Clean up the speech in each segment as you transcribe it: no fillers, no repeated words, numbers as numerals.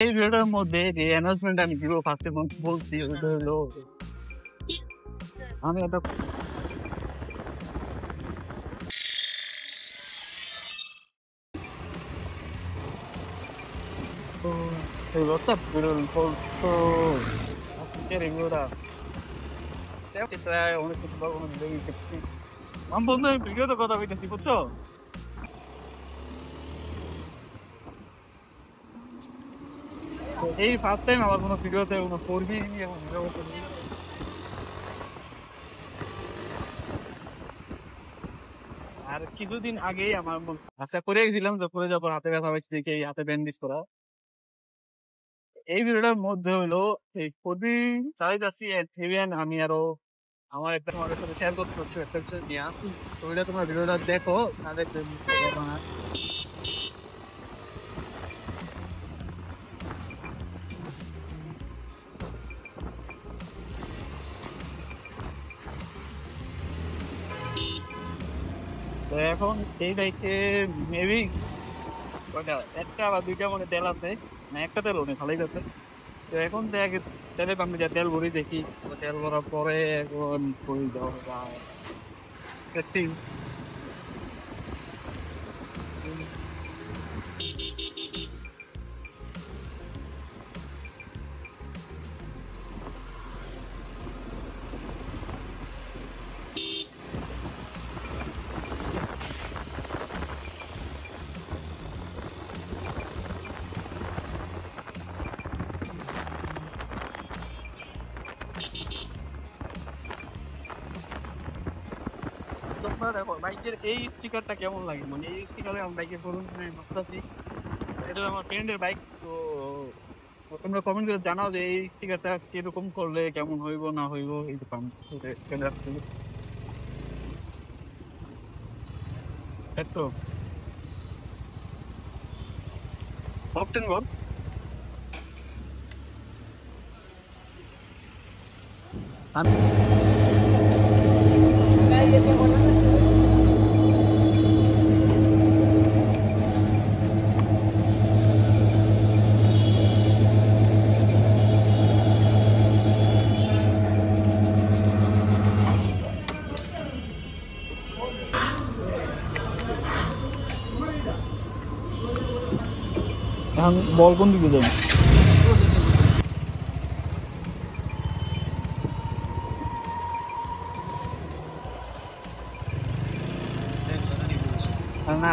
এই ভিডিওটার মধ্যে যে অ্যানাউন্সমেন্ট আমি দিব ফার্স্টে বলছি ওইটা হলো আমি একটা এই WhatsApp ভিডিওর ফটো আজকে রিভিউটা প্রায় অনেক কিছু বলবো না ভিডিও দেখছি আমি বন্ধু আমি ভিডিওতে কথা বলতেছি বুঝছো তো এই ফার্স্ট টাইম আমার কোনো ভিডিওতে কোনো কর্মী এবং ভিডিও করবি আর কিছুদিন আগেই আমার রাস্তা করে গেছিলাম তো করে যাওয়ার পর হাতে ব্যথা পাইছি দেখে এই হাতে ব্যান্ডেজ করা এই ভিডিওটার মধ্যে হলো এই কর্মী চালাইতেছি আমি আরো আমার একটা তোমাদের সাথে শেয়ার করতে হচ্ছে একটা হচ্ছে নিয়া তো ওইটা তোমার ভিডিওটা দেখো তাহলে তো এখন এই বাইকে মেবি কয়টা একটা বা দুইটা মানে তেল আছে না একটা তেল নেই ভালোই আছে তো এখন দেখ তেলে আমি যা তেল ভরি দেখি তো তেল ভরার পরে এখন কই যাওয়া যায় দেখছি তোমরা দেখো বাইকের এই স্টিকারটা কেমন লাগে মানে এই স্টিকারে আমি বাইকে ধরুন ভাবতেছি এটা আমার ফ্রেন্ডের বাইক তো তোমরা কমেন্ট করে জানাও যে এই স্টিকারটা কিরকম করলে কেমন হইব না হইব এই তো চলে আসছে তো অপটেন বল আমি এখন বল কোন দিকে যাই না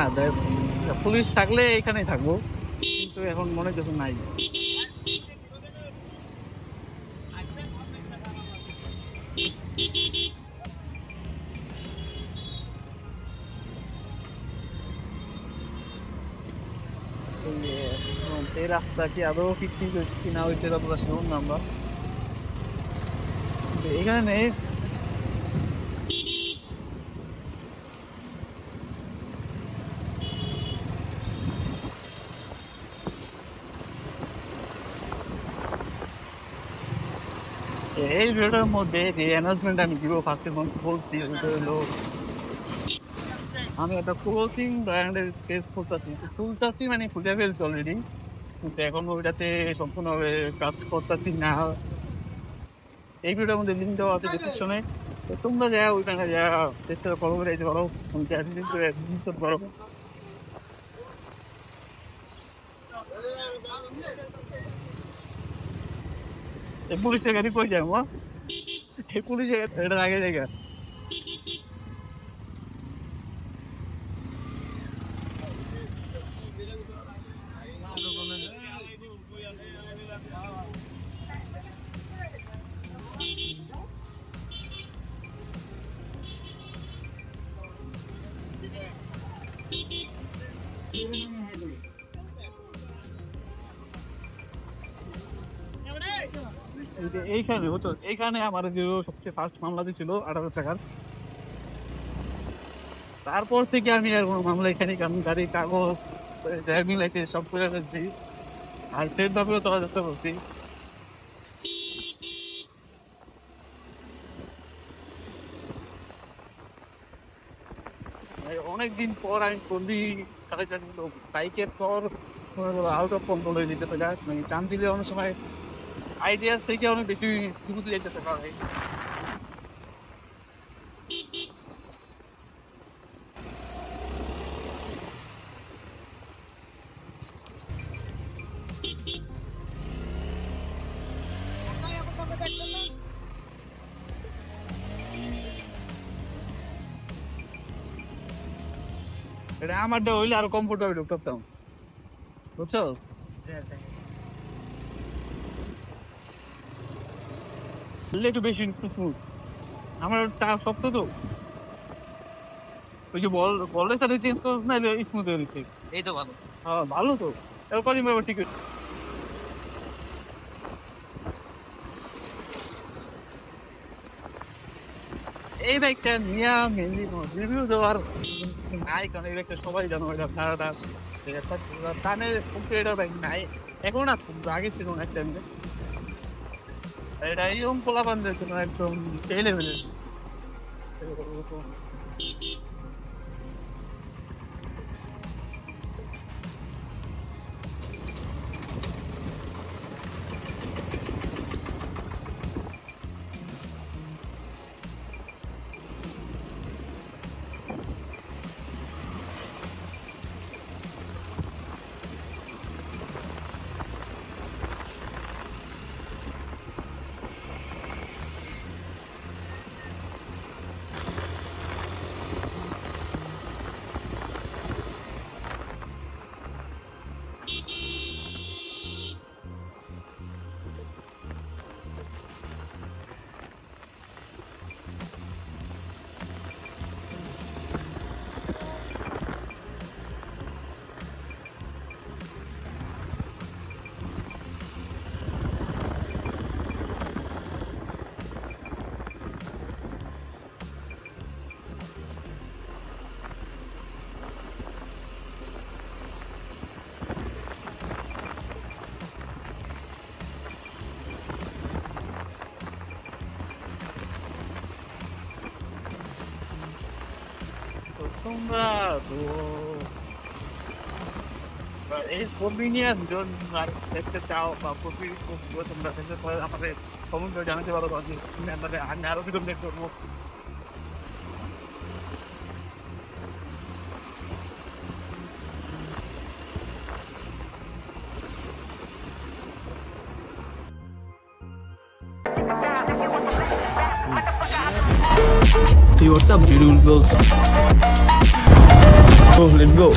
পুলিশ থাকলে এখানেই থাকবো কিন্তু এখন মনে কিছু নাই এই রাস্তা কি আদৌ কি ঠিক হয়েছে কি না হয়েছে এটা তো শুনুন না আমরা এখানে নেই এই ভিডিওটার মধ্যে যে অ্যানাউন্সমেন্ট আমি দিব ফার্স্টে বলছি ওইটা হলো আমি একটা ক্লোথিং ব্র্যান্ডের পেজ খুলতাছি মানে খুলে ফেলছি অলরেডি কিন্তু এখন ওইটাতে সম্পূর্ণভাবে কাজ করতেছি না এই ভিডিওর মধ্যে লিঙ্ক দেওয়া আছে ডিসক্রিপশনে তো তোমরা যা ওইখানে যা চেষ্টা ফলো করে যেতে পারো করতে পারো পুলিশের গাড়ি কই যায় মা এই পুলিশের এটা আগে জায়গা এইখানে বুঝছো এইখানে আমার যে সবচেয়ে ফার্স্ট মামলা দিছিল 18,000 টাকার তারপর থেকে আমি আর কোনো মামলা এখানে আমি গাড়ির কাগজ ড্রাইভিং লাইসেন্স সব করে ফেলছি আর সেফ ভাবেও চলার চেষ্টা করছি অনেকদিন পর আমি করলি চালাইতেছি বাইকের পর আউট অফ কন্ট্রোল হয়ে যেতে পারে, মানে টান দিলে অনেক সময় আইডিয়ার থেকে অনেক বেশি দ্রুত যেতে পারে। এটা আমারটা হইলে আরো কমফোর্টেবল ঢুকতাম, বুঝছো? হইলে একটু বেশি স্মুথ। আমার শক্ত তো, ওই যে বলের সাথে চেঞ্জ করছ না, স্মুথ হয়ে গেছে। এই তো ভালো। হ্যাঁ ভালো তো, এর কদিন পর ঠিক হয়েছে। এই বাইকটা নিয়ে মেনলি রিভিউ দেওয়ার নাই, কারণ এই বাইকটা সবাই জানো এটা ভাড়াটা টানে এটার বাইক নাই এখন, আছে আগে ছিল না একটা। এটা এরকম পোলাপানদের জন্য একদম সেই লেভেলের। তোমরা তো এই কনভিনিয়েন্স জোন আর দেখতে চাও বা প্রতি তোমরা দেখতে পারো, আমাদের কমেন্ট করে জানাতে পারো, আমি আরো কিছু দেখতে করবো। Hey, what's up, beautiful girls? So let's go.